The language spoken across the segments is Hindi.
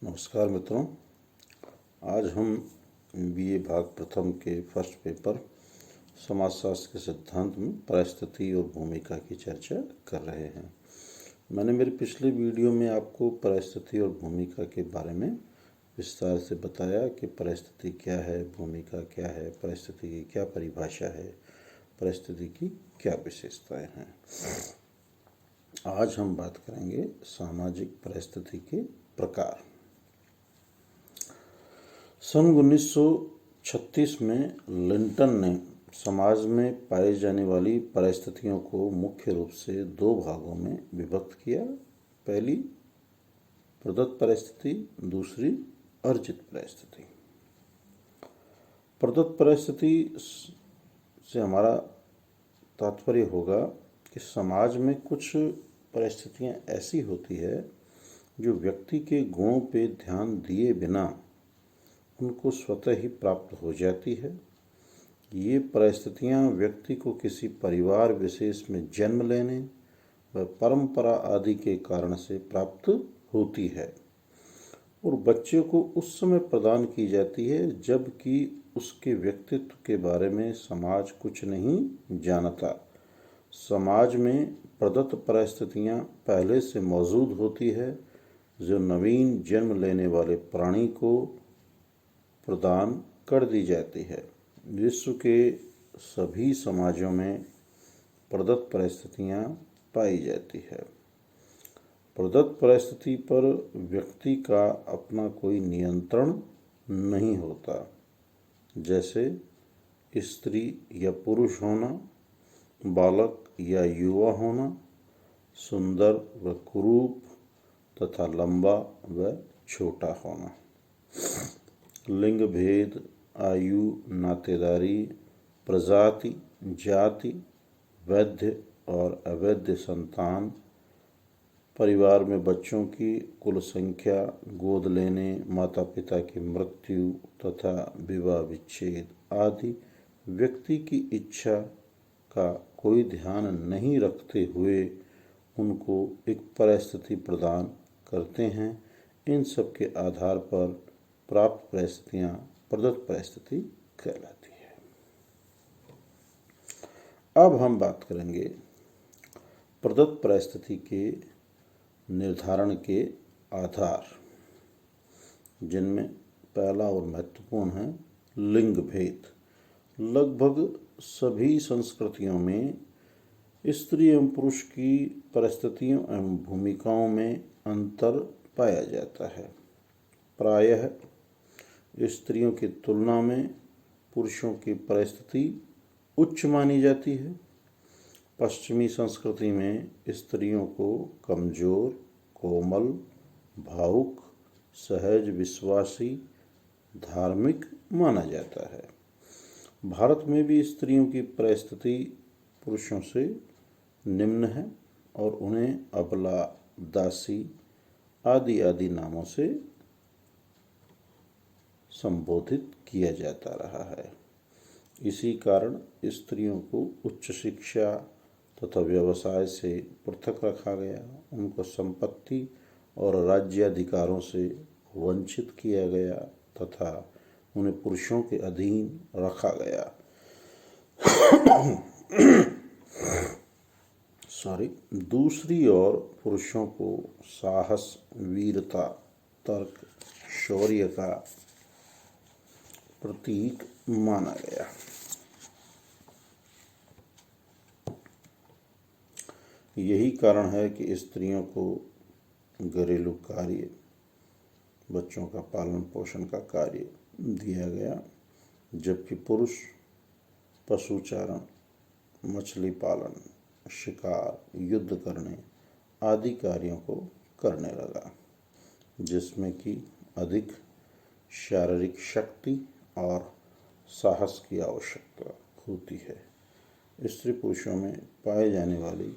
नमस्कार मित्रों। आज हम बीए भाग प्रथम के फर्स्ट पेपर समाजशास्त्र के सिद्धांत में परिस्थिति और भूमिका की चर्चा कर रहे हैं। मैंने मेरे पिछले वीडियो में आपको परिस्थिति और भूमिका के बारे में विस्तार से बताया कि परिस्थिति क्या है, भूमिका क्या है, परिस्थिति की क्या परिभाषा है, परिस्थिति की क्या विशेषताएं हैं। आज हम बात करेंगे सामाजिक परिस्थिति के प्रकार। सन 1936 में लिंटन ने समाज में पाई जाने वाली परिस्थितियों को मुख्य रूप से दो भागों में विभक्त किया। पहली प्रदत्त परिस्थिति, दूसरी अर्जित परिस्थिति। प्रदत्त परिस्थिति से हमारा तात्पर्य होगा कि समाज में कुछ परिस्थितियां ऐसी होती है जो व्यक्ति के गुणों पे ध्यान दिए बिना उनको स्वतः ही प्राप्त हो जाती है। ये परिस्थितियां व्यक्ति को किसी परिवार विशेष में जन्म लेने व परंपरा आदि के कारण से प्राप्त होती है और बच्चे को उस समय प्रदान की जाती है जबकि उसके व्यक्तित्व के बारे में समाज कुछ नहीं जानता। समाज में प्रदत्त परिस्थितियां पहले से मौजूद होती है जो नवीन जन्म लेने वाले प्राणी को प्रदान कर दी जाती है। विश्व के सभी समाजों में प्रदत्त परिस्थितियां पाई जाती है। प्रदत्त परिस्थिति पर व्यक्ति का अपना कोई नियंत्रण नहीं होता, जैसे स्त्री या पुरुष होना, बालक या युवा होना, सुंदर व कुरूप तथा लंबा व छोटा होना, लिंग भेद, आयु, नातेदारी, प्रजाति, जाति, वैध और अवैध संतान, परिवार में बच्चों की कुल संख्या, गोद लेने, माता पिता की मृत्यु तथा विवाह विच्छेद आदि व्यक्ति की इच्छा का कोई ध्यान नहीं रखते हुए उनको एक परिस्थिति प्रदान करते हैं। इन सब के आधार पर प्राप्त परिस्थितियां प्रदत्त परिस्थिति कहलाती है। अब हम बात करेंगे प्रदत्त परिस्थिति के निर्धारण के आधार, जिनमें पहला और महत्वपूर्ण है लिंग भेद। लगभग सभी संस्कृतियों में स्त्री एवं पुरुष की परिस्थितियों एवं भूमिकाओं में अंतर पाया जाता है। प्रायः स्त्रियों की तुलना में पुरुषों की परिस्थिति उच्च मानी जाती है। पश्चिमी संस्कृति में स्त्रियों को कमजोर, कोमल, भावुक, सहज, विश्वासी, धार्मिक माना जाता है। भारत में भी स्त्रियों की परिस्थिति पुरुषों से निम्न है और उन्हें अबला, दासी आदि नामों से संबोधित किया जाता रहा है। इसी कारण स्त्रियों को उच्च शिक्षा तथा व्यवसाय से पृथक रखा गया, उनको संपत्ति और राज्याधिकारों से वंचित किया गया तथा उन्हें पुरुषों के अधीन रखा गया। दूसरी ओर पुरुषों को साहस, वीरता, तर्क, शौर्य का प्रतीक माना गया। यही कारण है कि स्त्रियों को घरेलू कार्य, बच्चों का पालन पोषण का कार्य दिया गया, जबकि पुरुष पशुचारण, मछली पालन, शिकार, युद्ध करने आदि कार्यों को करने लगा, जिसमें कि अधिक शारीरिक शक्ति और साहस की आवश्यकता होती है। स्त्री पुरुषों में पाए जाने वाली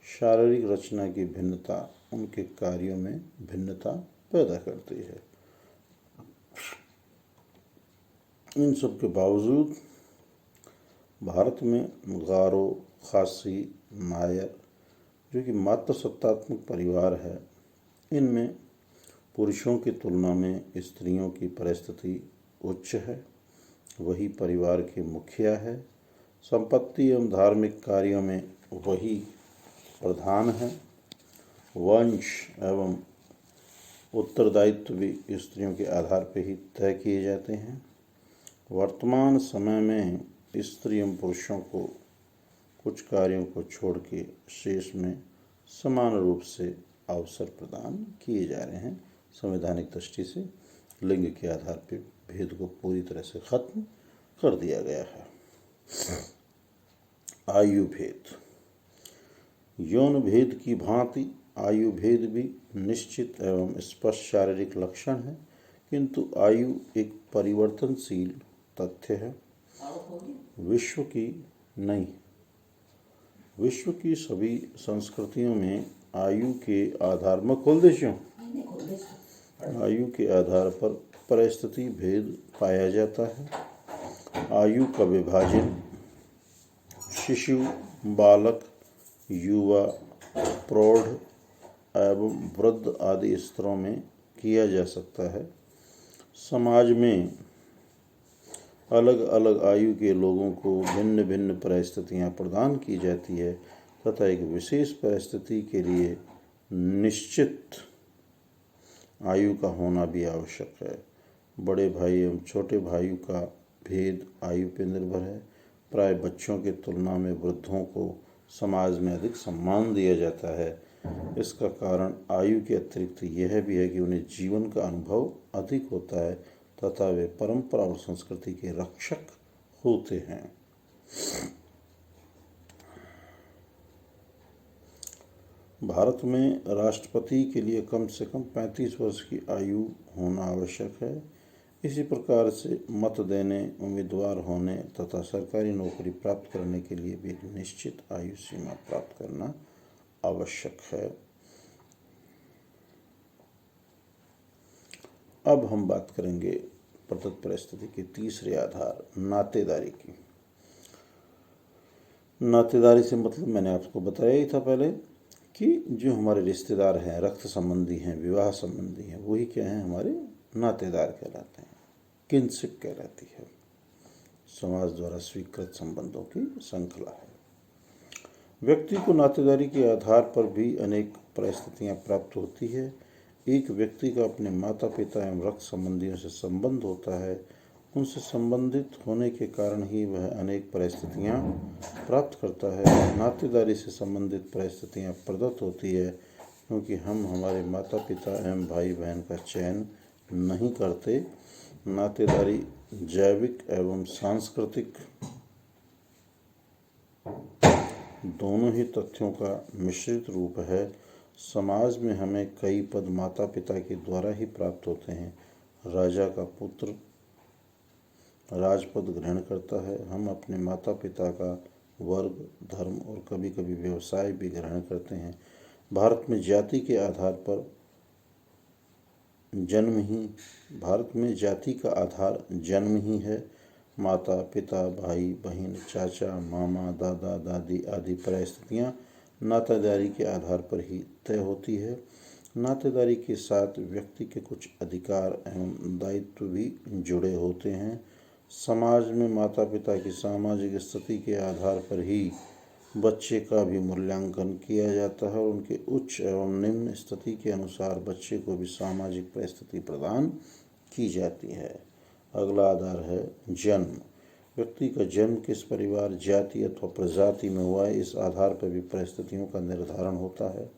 शारीरिक रचना की भिन्नता उनके कार्यों में भिन्नता पैदा करती है। इन सब के बावजूद भारत में गारो, खासी, नायर जो कि मातृसत्तात्मक परिवार है, इनमें पुरुषों की तुलना में स्त्रियों की परिस्थिति उच्च है। वही परिवार के मुखिया है। संपत्ति एवं धार्मिक कार्यों में वही प्रधान है। वंश एवं उत्तरदायित्व भी स्त्रियों के आधार पर ही तय किए जाते हैं। वर्तमान समय में स्त्री एवं पुरुषों को कुछ कार्यों को छोड़ के शेष में समान रूप से अवसर प्रदान किए जा रहे हैं। संवैधानिक दृष्टि से लिंग के आधार पर भेद को पूरी तरह से खत्म कर दिया गया है। आयु भेद। यौन भेद की भांति आयु भेद भी निश्चित एवं स्पष्ट शारीरिक लक्षण है, किंतु आयु एक परिवर्तनशील तथ्य है। विश्व की सभी संस्कृतियों में आयु के आधार में आयु के आधार पर परिस्थिति भेद पाया जाता है। आयु का विभाजन शिशु, बालक, युवा, प्रौढ़ एवं वृद्ध आदि स्तरों में किया जा सकता है। समाज में अलग अलग आयु के लोगों को भिन्न भिन्न परिस्थितियां प्रदान की जाती है तथा एक विशेष परिस्थिति के लिए निश्चित आयु का होना भी आवश्यक है। बड़े भाई एवं छोटे भाइयों का भेद आयु पर निर्भर है। प्राय बच्चों की तुलना में वृद्धों को समाज में अधिक सम्मान दिया जाता है। इसका कारण आयु के अतिरिक्त यह भी है कि उन्हें जीवन का अनुभव अधिक होता है तथा वे परंपरा और संस्कृति के रक्षक होते हैं। भारत में राष्ट्रपति के लिए कम से कम 35 वर्ष की आयु होना आवश्यक है। इसी प्रकार से मत देने, उम्मीदवार होने तथा सरकारी नौकरी प्राप्त करने के लिए भी एक निश्चित आयु सीमा प्राप्त करना आवश्यक है। अब हम बात करेंगे प्रदत्त परिस्थिति के तीसरे आधार नातेदारी की। नातेदारी से मतलब मैंने आपको बताया ही था पहले कि जो हमारे रिश्तेदार हैं, रक्त संबंधी हैं, विवाह संबंधी हैं, वही क्या हैं, हमारे नातेदार कहलाते हैं। किनशिप कहलाती है। समाज द्वारा स्वीकृत संबंधों की श्रृंखला है। व्यक्ति को नातेदारी के आधार पर भी अनेक परिस्थितियां प्राप्त होती है। एक व्यक्ति का अपने माता पिता एवं रक्त संबंधियों से संबंध होता है। उनसे संबंधित होने के कारण ही वह अनेक परिस्थितियां प्राप्त करता है। नातेदारी से संबंधित परिस्थितियां प्रदत्त होती है क्योंकि हम हमारे माता पिता एवं भाई बहन का चयन नहीं करते। नातेदारी जैविक एवं सांस्कृतिक दोनों ही तथ्यों का मिश्रित रूप है। समाज में हमें कई पद माता पिता के द्वारा ही प्राप्त होते हैं। राजा का पुत्र राजपद ग्रहण करता है। हम अपने माता पिता का वर्ग, धर्म और कभी कभी व्यवसाय भी ग्रहण करते हैं। भारत में जाति का आधार जन्म ही है। माता पिता, भाई बहन, चाचा, मामा, दादा दादी आदि परिस्थितियां नातेदारी के आधार पर ही तय होती है। नातेदारी के साथ व्यक्ति के कुछ अधिकार एवं दायित्व भी जुड़े होते हैं। समाज में माता पिता की सामाजिक स्थिति के आधार पर ही बच्चे का भी मूल्यांकन किया जाता है और उनके उच्च एवं निम्न स्थिति के अनुसार बच्चे को भी सामाजिक परिस्थिति प्रदान की जाती है। अगला आधार है जन्म। व्यक्ति का जन्म किस परिवार, जाति अथवा प्रजाति में हुआ है, इस आधार पर भी परिस्थितियों का निर्धारण होता है।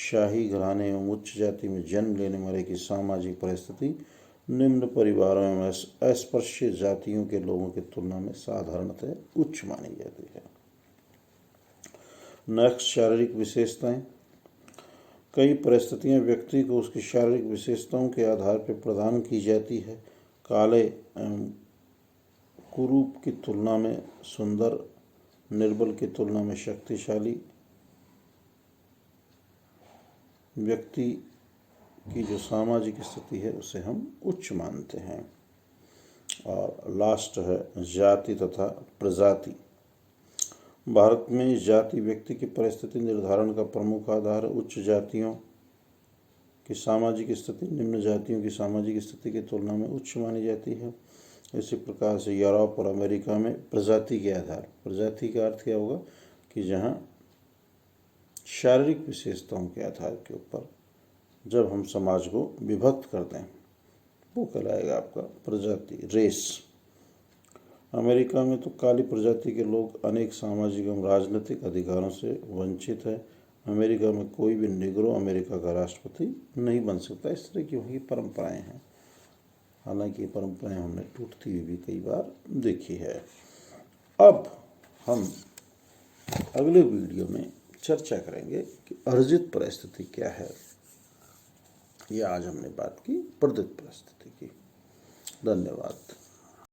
शाही घराने एवं उच्च जाति में जन्म लेने वाले की सामाजिक परिस्थिति निम्न परिवारों में अस्पृश्य जातियों के लोगों की तुलना में साधारणतः उच्च मानी जाती है। नेक्स्ट, शारीरिक विशेषताएं। कई परिस्थितियां व्यक्ति को उसकी शारीरिक विशेषताओं के आधार पर प्रदान की जाती है। काले एवं कुरूप की तुलना में सुंदर, निर्बल की तुलना में शक्तिशाली व्यक्ति की जो सामाजिक स्थिति है उसे हम उच्च मानते हैं। और लास्ट है जाति तथा प्रजाति। भारत में जाति व्यक्ति की परिस्थिति निर्धारण का प्रमुख आधार है। उच्च जातियों कि सामाजिक स्थिति निम्न जातियों की सामाजिक स्थिति की तुलना में उच्च मानी जाती है। इसी प्रकार से यूरोप और अमेरिका में प्रजाति के आधार, प्रजाति का अर्थ क्या होगा कि जहाँ शारीरिक विशेषताओं के आधार के ऊपर जब हम समाज को विभक्त कर दें वो कहलाएगा आपका प्रजाति, रेस। अमेरिका में तो काली प्रजाति के लोग अनेक सामाजिक एवं राजनीतिक अधिकारों से वंचित है। अमेरिका में कोई भी निग्रो अमेरिका का राष्ट्रपति नहीं बन सकता। इस तरह की वही परंपराएं हैं। हालांकि ये परंपराएं हमने टूटती हुई भी कई बार देखी है। अब हम अगले वीडियो में चर्चा करेंगे कि अर्जित परिस्थिति क्या है। ये आज हमने बात की प्रदत्त परिस्थिति की। धन्यवाद।